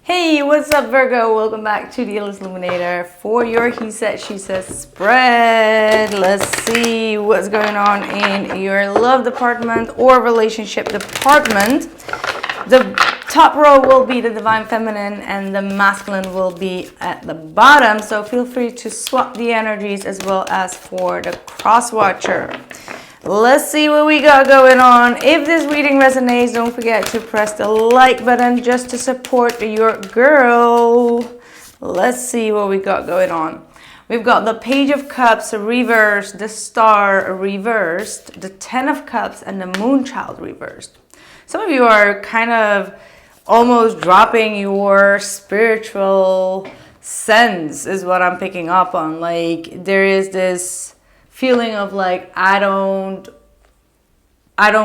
Hey, what's up, Virgo? Welcome back to the Illest Illuminator for your He Said, She Says spread. Let's see what's going on in your love department or relationship department. The top row will be the Divine Feminine and the Masculine will be at the bottom. So feel free to swap the energies as well as for the Cross Watcher. Let's see what we got going on. If this reading resonates, don't forget to press the like button just to support your girl. Let's see what we got going on. We've got the Page of Cups reversed, the Star reversed, the Ten of Cups, and the Moonchild reversed. Some of you are kind of almost dropping your spiritual sense is what I'm picking up on. Like there is this feeling of like, I don't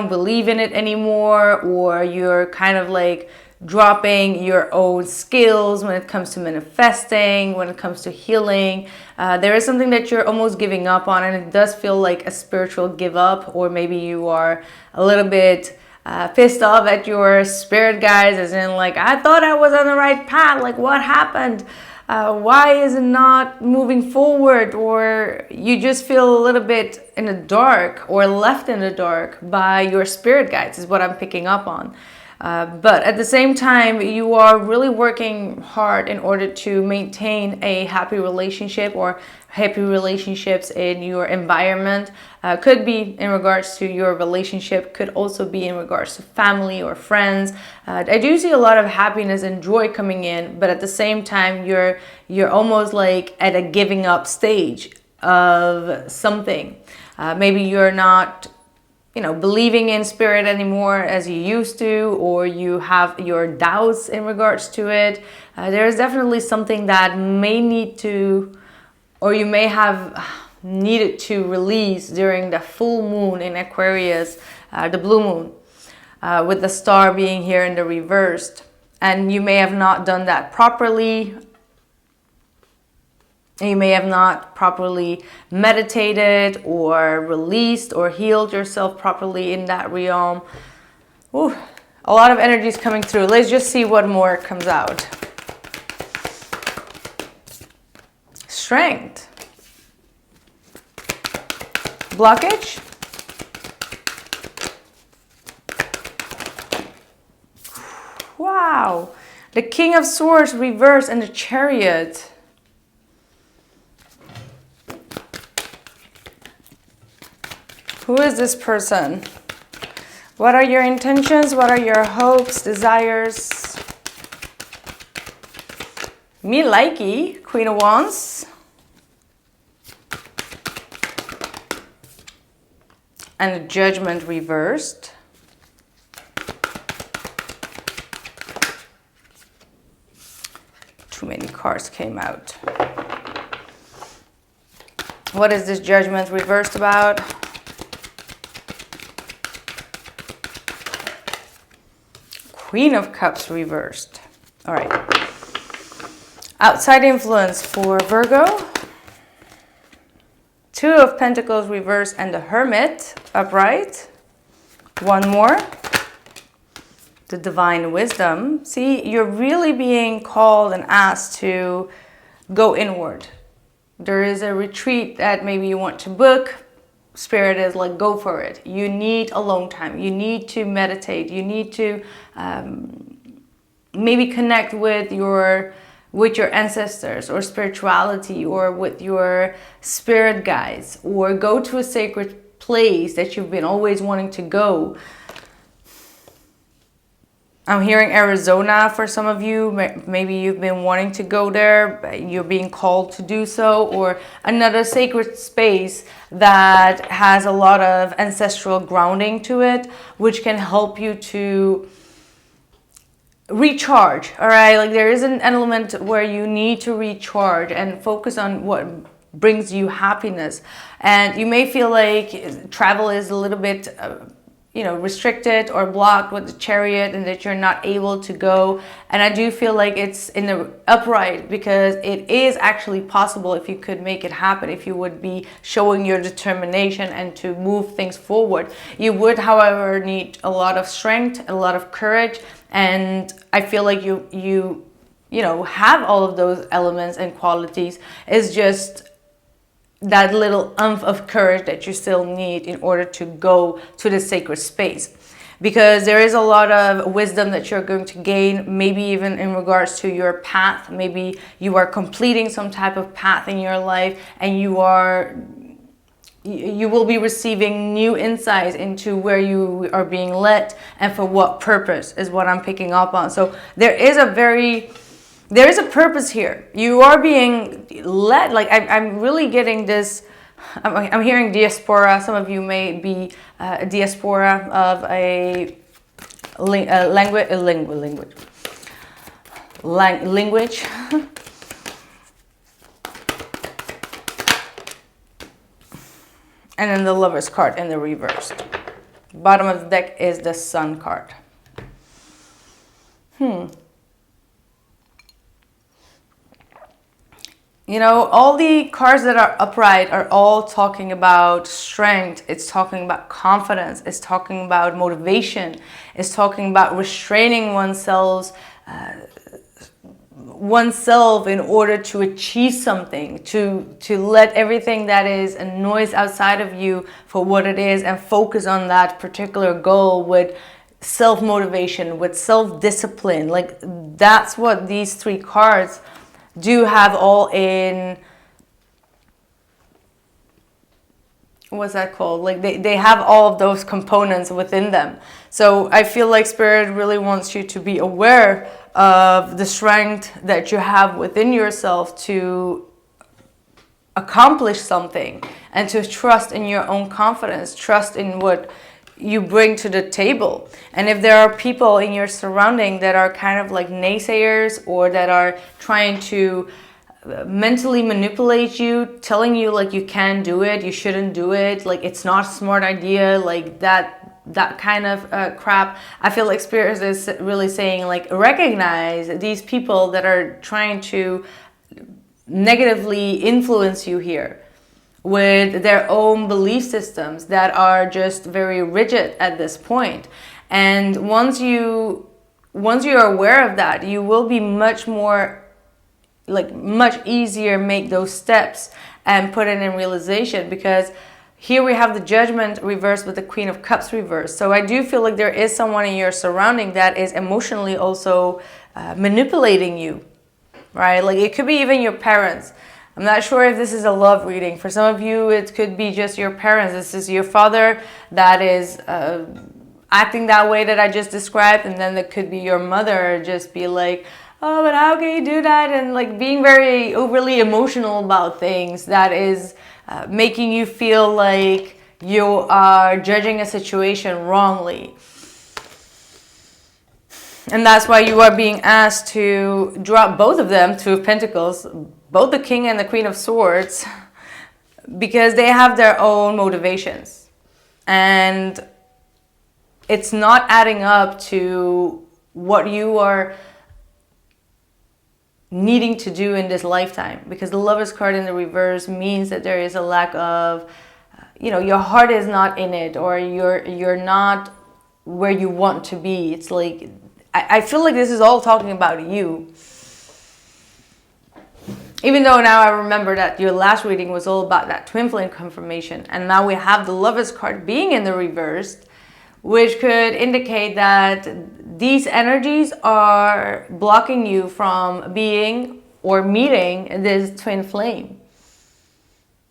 believe in it anymore, or you're kind of like dropping your own skills when it comes to manifesting, when it comes to healing. There is something that you're almost giving up on, and it does feel like a spiritual give up, or maybe you are a little bit pissed off at your spirit guides, as in like, I thought I was on the right path, like what happened? Why is it not moving forward? Or you just feel a little bit in the dark or left in the dark by your spirit guides is what I'm picking up on. But at the same time, you are really working hard in order to maintain a happy relationship or happy relationships in your environment. Could be in regards to your relationship, could also be in regards to family or friends. I do see a lot of happiness and joy coming in, but at the same time, you're almost like at a giving up stage of something. Maybe you're not believing in spirit anymore as you used to, or you have your doubts in regards to it. There is definitely something that may need to, or you may have needed to release during the full moon in Aquarius, the blue moon, with the Star being here in the reversed. And you may have not done that properly. You may have not properly meditated or released or healed yourself properly in that realm. Ooh, a lot of energy is coming through. Let's just see what more comes out. Strength. Blockage. Wow. The King of Swords reversed and the Chariot. Who is this person? What are your intentions? What are your hopes, desires? Me likey, Queen of Wands. And the Judgment reversed. Too many cards came out. What is this Judgment reversed about? Queen of Cups reversed. All right. Outside influence for Virgo. Two of Pentacles reversed and the Hermit upright. One more. The Divine Wisdom. See, you're really being called and asked to go inward. There is a retreat that maybe you want to book. Spirit is like, go for it. You need alone time. You need to meditate. You need to maybe connect with your ancestors or spirituality, or with your spirit guides, or go to a sacred place that you've been always wanting to go. I'm hearing Arizona for some of you. Maybe you've been wanting to go there. You're being called to do so. Or another sacred space that has a lot of ancestral grounding to it, which can help you to recharge. All right, like there is an element where you need to recharge and focus on what brings you happiness. And you may feel like travel is a little bit restricted or blocked with the Chariot, and that you're not able to go. And I do feel like it's in the upright, because it is actually possible if you could make it happen, if you would be showing your determination and to move things forward. You would, however, need a lot of strength, a lot of courage, And I feel like you know, have all of those elements and qualities. It's just that little oomph of courage that you still need in order to go to the sacred space. Because there is a lot of wisdom that you're going to gain, maybe even in regards to your path. Maybe you are completing some type of path in your life, and you will be receiving new insights into where you are being led and for what purpose, is what I'm picking up on. So there is a purpose here. You are being led. Like I'm really getting this. I'm hearing diaspora. Some of you may be a diaspora of a language. And then the Lover's card in the reversed. Bottom of the deck is the Sun card. You know, all the cards that are upright are all talking about strength. It's talking about confidence. It's talking about motivation. It's talking about restraining oneself in order to achieve something, to let everything that is a noise outside of you for what it is and focus on that particular goal with self-motivation, with self-discipline. Like that's what these three cards do have all in. What's that called? Like they have all of those components within them. So I feel like Spirit really wants you to be aware of the strength that you have within yourself to accomplish something, and to trust in your own confidence, trust in what you bring to the table. And if there are people in your surrounding that are kind of like naysayers, or that are trying to mentally manipulate you, telling you like you can't do it, you shouldn't do it, like it's not a smart idea, like that kind of crap, I feel like Spirit is really saying like recognize these people that are trying to negatively influence you here with their own belief systems that are just very rigid at this point. And once you're aware of that, you will be much easier make those steps and put it in realization. Because here we have the Judgment reversed with the Queen of Cups reversed. So I do feel like there is someone in your surrounding that is emotionally also manipulating you, right? Like it could be even your parents. I'm not sure if this is a love reading. For some of you, it could be just your parents. This is your father that is acting that way that I just described. And then it could be your mother, just be like, oh, but how can you do that? And like being very overly emotional about things that is making you feel like you are judging a situation wrongly. And that's why you are being asked to drop both of them, Two of Pentacles, both the King and the Queen of Swords, because they have their own motivations. And it's not adding up to what you are needing to do in this lifetime. Because the Lover's card in the reverse means that there is a lack of, your heart is not in it, or you're not where you want to be. It's like, I feel like this is all talking about you. Even though now I remember that your last reading was all about that twin flame confirmation. And now we have the Lover's card being in the reversed, which could indicate that these energies are blocking you from being or meeting this twin flame.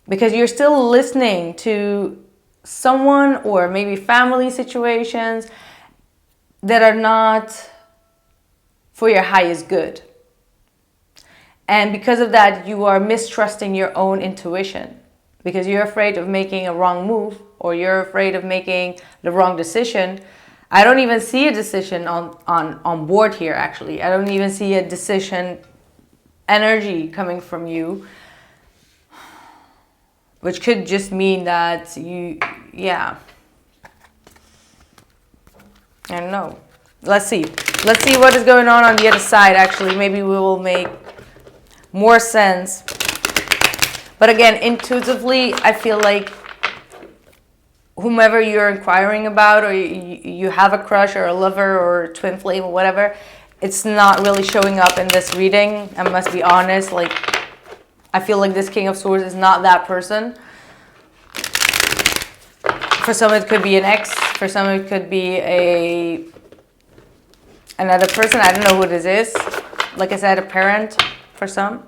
Because you're still listening to someone or maybe family situations that are not for your highest good. And because of that, you are mistrusting your own intuition, because you're afraid of making a wrong move, or you're afraid of making the wrong decision. I don't even see a decision on board here, actually. I don't even see a decision energy coming from you, which could just mean that I don't know. Let's see what is going on the other side. Actually, maybe we will make more sense. But again, intuitively, I feel like whomever you're inquiring about, or you have a crush or a lover or a twin flame or whatever, it's not really showing up in this reading. I must be honest, like, I feel like this King of Swords is not that person. For some it could be an ex, for some it could be another person. I don't know who this is. Like I said, a parent for some.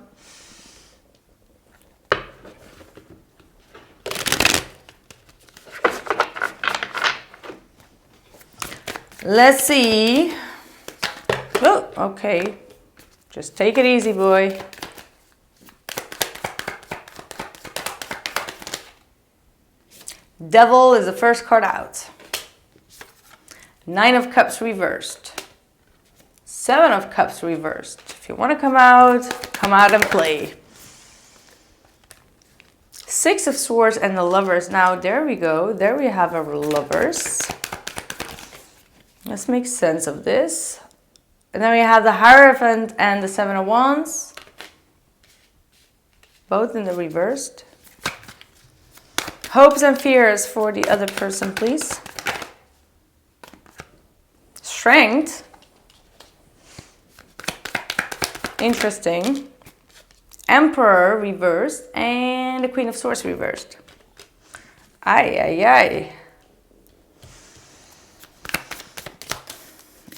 Let's see. Oh, okay. Just take it easy, boy. Devil is the first card out. 9 of Cups reversed. 7 of Cups reversed. If you want to come out and play. 6 of Swords and the Lovers. Now, there we go. There we have our Lovers. Let's make sense of this. And then we have the Hierophant and the 7 of Wands. Both in the reversed. Hopes and fears for the other person, please. Strength. Interesting. Emperor reversed. And the Queen of Swords reversed. Ay, ay, ay.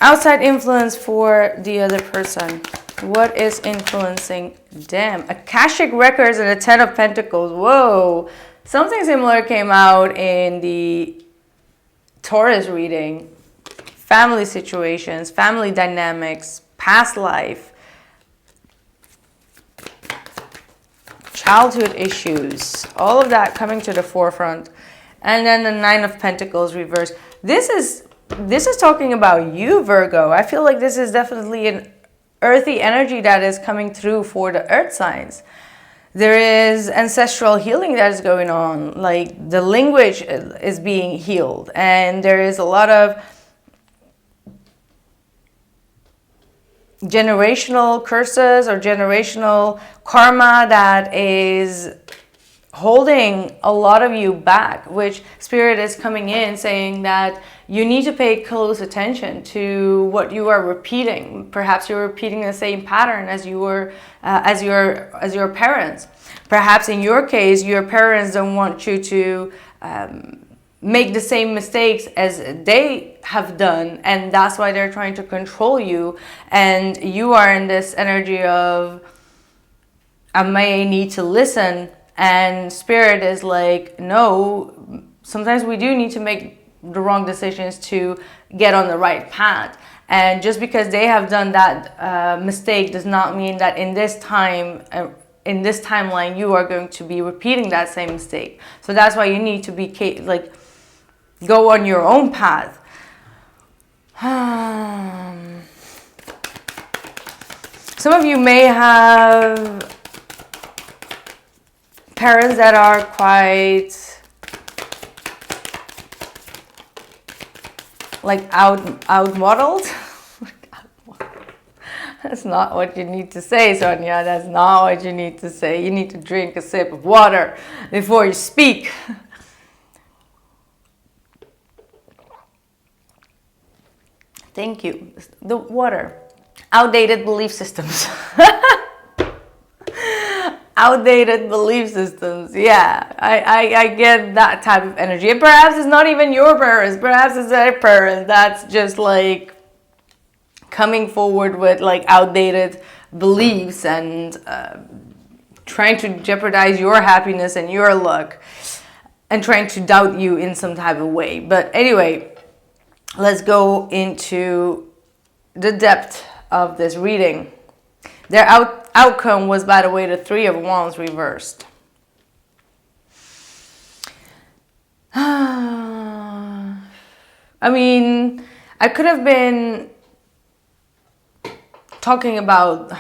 Outside influence for the other person. What is influencing them? Akashic Records and the 10 of Pentacles. Whoa. Something similar came out in the Taurus reading. Family situations, family dynamics, past life, childhood issues, all of that coming to the forefront. And then the 9 of Pentacles reversed. This is talking about you, Virgo. I feel like this is definitely an earthy energy that is coming through for the earth signs. There is ancestral healing that is going on. Like, the language is being healed. And there is a lot of generational curses or generational karma that is holding a lot of you back, which Spirit is coming in saying that you need to pay close attention to what you are repeating. Perhaps you're repeating the same pattern as your parents. Perhaps in your case, your parents don't want you to make the same mistakes as they have done, and that's why they're trying to control you. And you are in this energy of, I may need to listen. And Spirit is like, no, sometimes we do need to make the wrong decisions to get on the right path. And just because they have done that mistake does not mean that in this time, in this timeline, you are going to be repeating that same mistake. So that's why you need to be like, go on your own path. Some of you may have parents that are quite like outmodeled. That's not what you need to say, Sonia. That's not what you need to say. You need to drink a sip of water before you speak. Thank you. The water. Outdated belief systems. Outdated belief systems. Yeah, I get that type of energy. And perhaps it's not even your parents. Perhaps it's their parents that's just like coming forward with like outdated beliefs and trying to jeopardize your happiness and your luck and trying to doubt you in some type of way. But anyway, let's go into the depth of this reading. Their outcome was, by the way, the 3 of Wands reversed. I mean, I could have been talking about...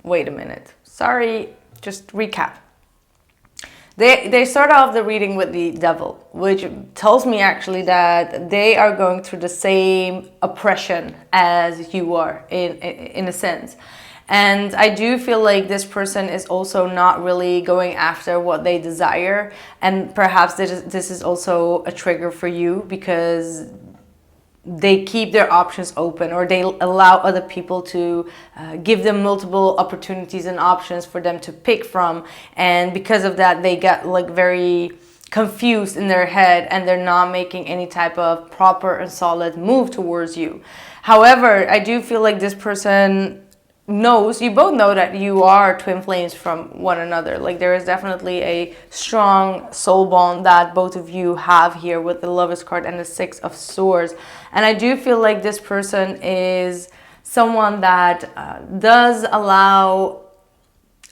Wait a minute. Sorry, just recap. They start off the reading with the devil, which tells me actually that they are going through the same oppression as you are in a sense. And I do feel like this person is also not really going after what they desire. And perhaps this is also a trigger for you, because they keep their options open, or they allow other people to give them multiple opportunities and options for them to pick from. And because of that, they get like very confused in their head, and they're not making any type of proper and solid move towards you. However, I do feel like this person knows, you both know that you are twin flames from one another. Like there is definitely a strong soul bond that both of you have here with the Lovers card and the Six of Swords. And I do feel like this person is someone that does allow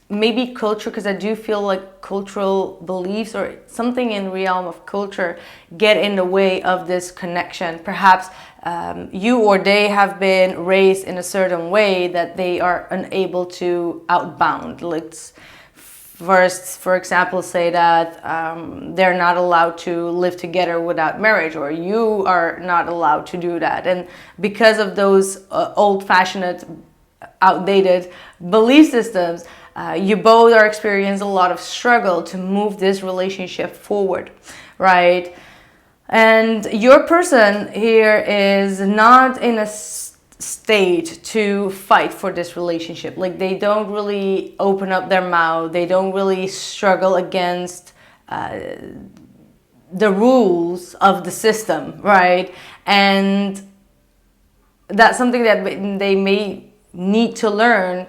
maybe culture, because I do feel like cultural beliefs or something in realm of culture get in the way of this connection. Perhaps you or they have been raised in a certain way that they are unable to outbound. Let's first, for example, say that they're not allowed to live together without marriage, or you are not allowed to do that. And because of those old-fashioned, outdated belief systems, you both are experiencing a lot of struggle to move this relationship forward, right? And your person here is not in a state to fight for this relationship. Like they don't really open up their mouth. They don't really struggle against the rules of the system, right? And that's something that they may need to learn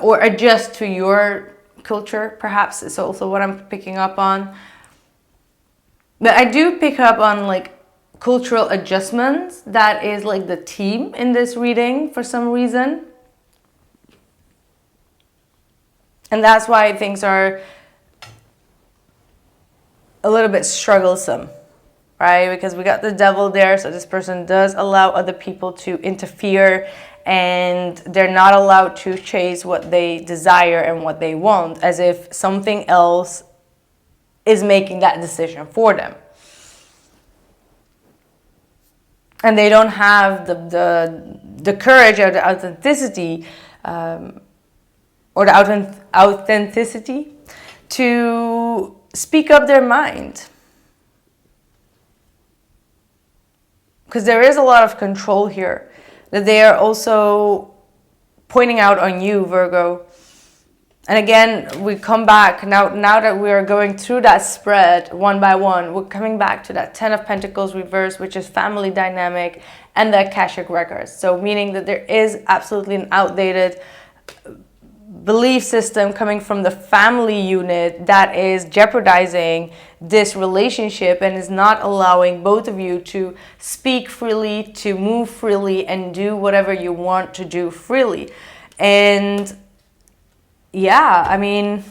or adjust to your culture, perhaps. It's also what I'm picking up on. But I do pick up on like cultural adjustments. That is like the theme in this reading for some reason. And that's why things are a little bit strugglesome, right? Because we got the devil there. So this person does allow other people to interfere, and they're not allowed to chase what they desire and what they want, as if something else is making that decision for them. And they don't have the courage or the authenticity authenticity to speak up their mind. Because there is a lot of control here that they are also pointing out on you, Virgo. And again, we come back, now that we are going through that spread one by one, we're coming back to that Ten of Pentacles reverse, which is family dynamic, and the Akashic records. So meaning that there is absolutely an outdated belief system coming from the family unit that is jeopardizing this relationship and is not allowing both of you to speak freely, to move freely, and do whatever you want to do freely. And yeah, I mean,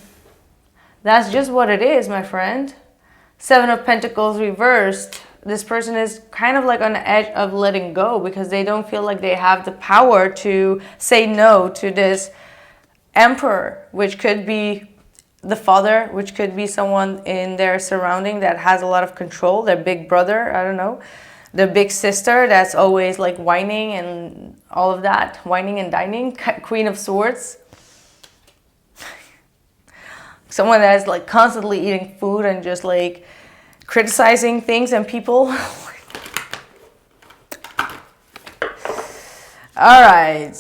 that's just what it is, my friend. Seven of Pentacles reversed. This person is kind of like on the edge of letting go because they don't feel like they have the power to say no to this Emperor, which could be the father, which could be someone in their surrounding that has a lot of control, their big brother, I don't know, the big sister that's always like whining and all of that, whining and dining, Queen of Swords. Someone that's like constantly eating food and just like criticizing things and people. All right.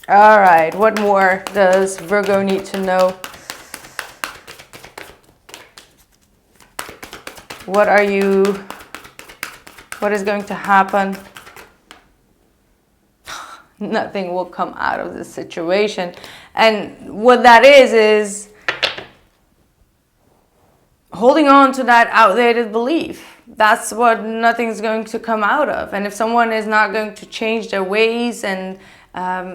All right, what more does Virgo need to know? What is going to happen? Nothing will come out of this situation. And what that is holding on to that outdated belief. That's what nothing's going to come out of. And if someone is not going to change their ways and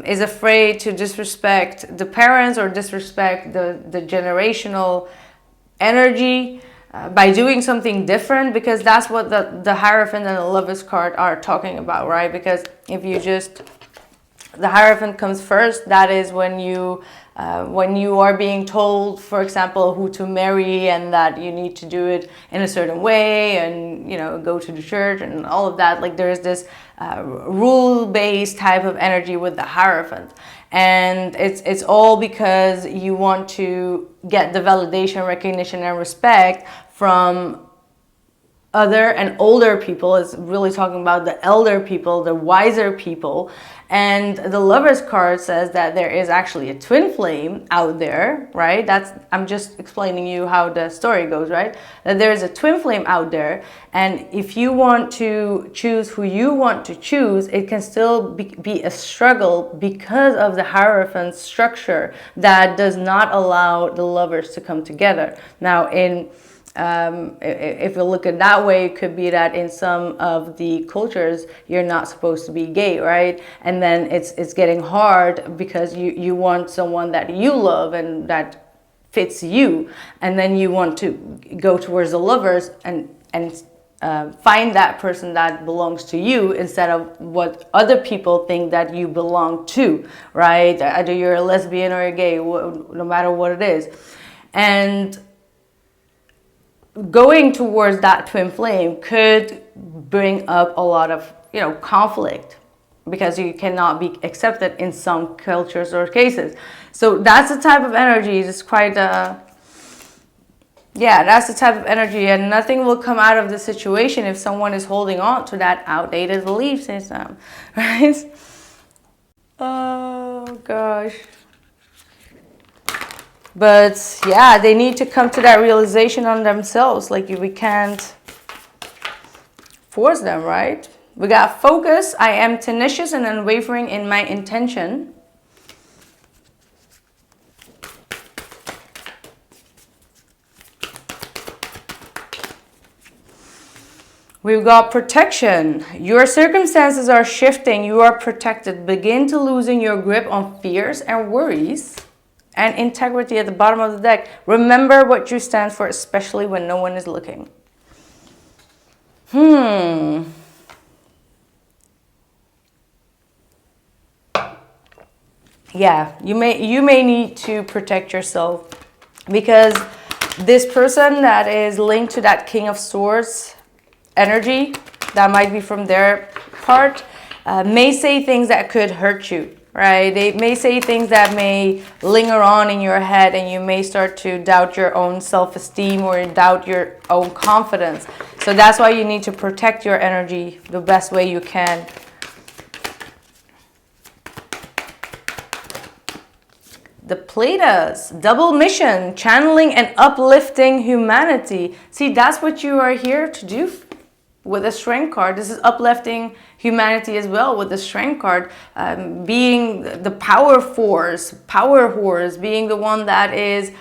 is afraid to disrespect the parents or disrespect the generational energy by doing something different, because that's what the Hierophant and the Lovers card are talking about, right? Because if you just The Hierophant comes first. That is when you are being told, for example, who to marry, and that you need to do it in a certain way, and go to the church and all of that. Like there's this rule-based type of energy with the Hierophant, and it's all because you want to get the validation, recognition, and respect from other and older people. Is really talking about the elder people, the wiser people. And the Lover's card says that there is actually a twin flame out there, right? I'm just explaining you how the story goes, right? That there is a twin flame out there, and if you want to choose who you want to choose, it can still be a struggle because of the Hierophant structure that does not allow the lovers to come together. Now, if you look at it that way, it could be that in some of the cultures you're not supposed to be gay, right? And then it's getting hard because you want someone that you love and that fits you, and then you want to go towards the lovers and find that person that belongs to you instead of what other people think that you belong to, right? Either you're a lesbian or a gay, no matter what it is. And going towards that twin flame could bring up a lot of conflict, because you cannot be accepted in some cultures or cases. So that's the type of energy. It's quite that's the type of energy, and nothing will come out of the situation if someone is holding on to that outdated belief system, right? Oh gosh. But yeah, they need to come to that realization on themselves. Like we can't force them, right? We got focus. I am tenacious and unwavering in my intention. We've got protection. Your circumstances are shifting. You are protected. Begin to losing your grip on fears and worries. And integrity at the bottom of the deck. Remember what you stand for, especially when no one is looking. Yeah, you may need to protect yourself, because this person that is linked to that King of Swords energy, that might be from their part, may say things that could hurt you. Right? They may say things that may linger on in your head, and you may start to doubt your own self-esteem or doubt your own confidence. So that's why you need to protect your energy the best way you can. The Platas, double mission, channeling and uplifting humanity. See, that's what you are here to do with the Strength card. This is uplifting humanity as well with the Strength card, being the power horse, being the one that is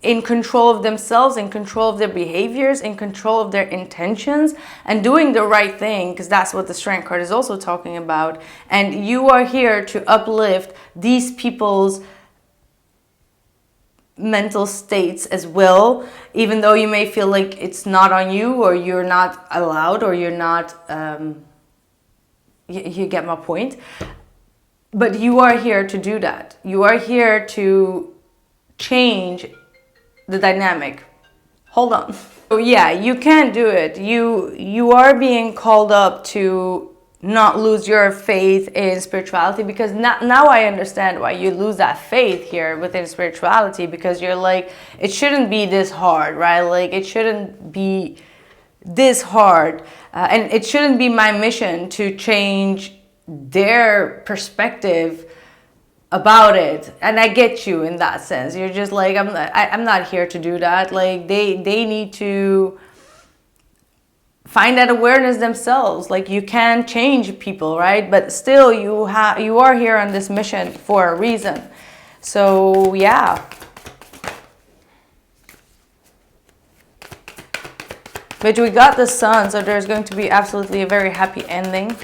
in control of themselves, in control of their behaviors, in control of their intentions, and doing the right thing, because that's what the Strength card is also talking about. And you are here to uplift these people's mental states as well, even though you may feel like it's not on you, or you're not allowed, or you're not you get my point. But you are here to do that. You are here to change the dynamic. Hold on. So yeah, you can do it. You are being called up to not lose your faith in spirituality, because now I understand why you lose that faith here within spirituality, because you're like, it shouldn't be this hard, right? Like it shouldn't be this hard, and it shouldn't be my mission to change their perspective about it. And I get you in that sense. You're just like, I'm not here to do that. Like they need to find that awareness themselves. Like you can change people, right? But still you are here on this mission for a reason. So yeah. But we got the Sun, so there's going to be absolutely a very happy ending.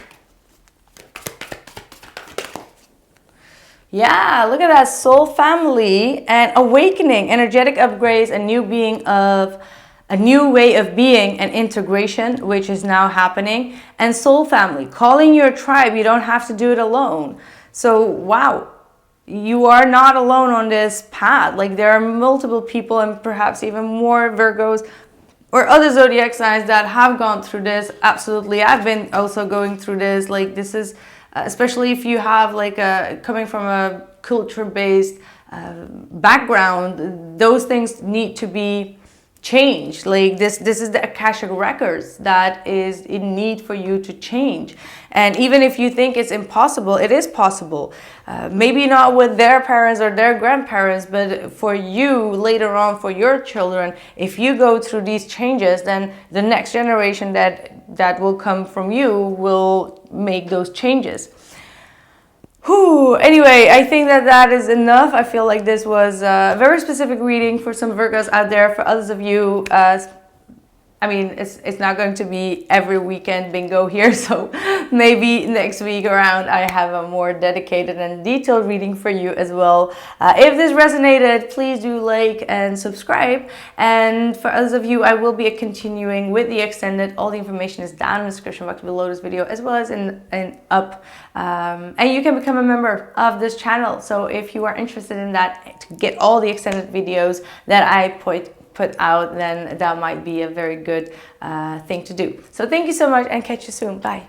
Yeah, look at that, soul family and awakening, energetic upgrades, a new way of being and integration, which is now happening. And soul family, calling your tribe. You don't have to do it alone. So, wow, you are not alone on this path. Like, there are multiple people, and perhaps even more Virgos or other zodiac signs that have gone through this. Absolutely, I've been also going through this. Like, this is especially if you have like a coming from a culture-based background, those things need to be changed. Like, this is the Akashic records that is in need for you to change. And even if you think it's impossible, it is possible. Maybe not with their parents or their grandparents, but for you later on, for your children, if you go through these changes, then the next generation that will come from you will make those changes. Whew. Anyway, I think that is enough. I feel like this was a very specific reading for some Virgos out there. For others of you, I mean, it's not going to be every weekend bingo here, so maybe next week around I have a more dedicated and detailed reading for you as well. If this resonated, please do like and subscribe. And for others of you, I will be continuing with the extended. All the information is down in the description box below this video, as well as in up. And you can become a member of this channel. So if you are interested in that, to get all the extended videos that I put out, then that might be a very good thing to do. So thank you so much, and catch you soon. Bye.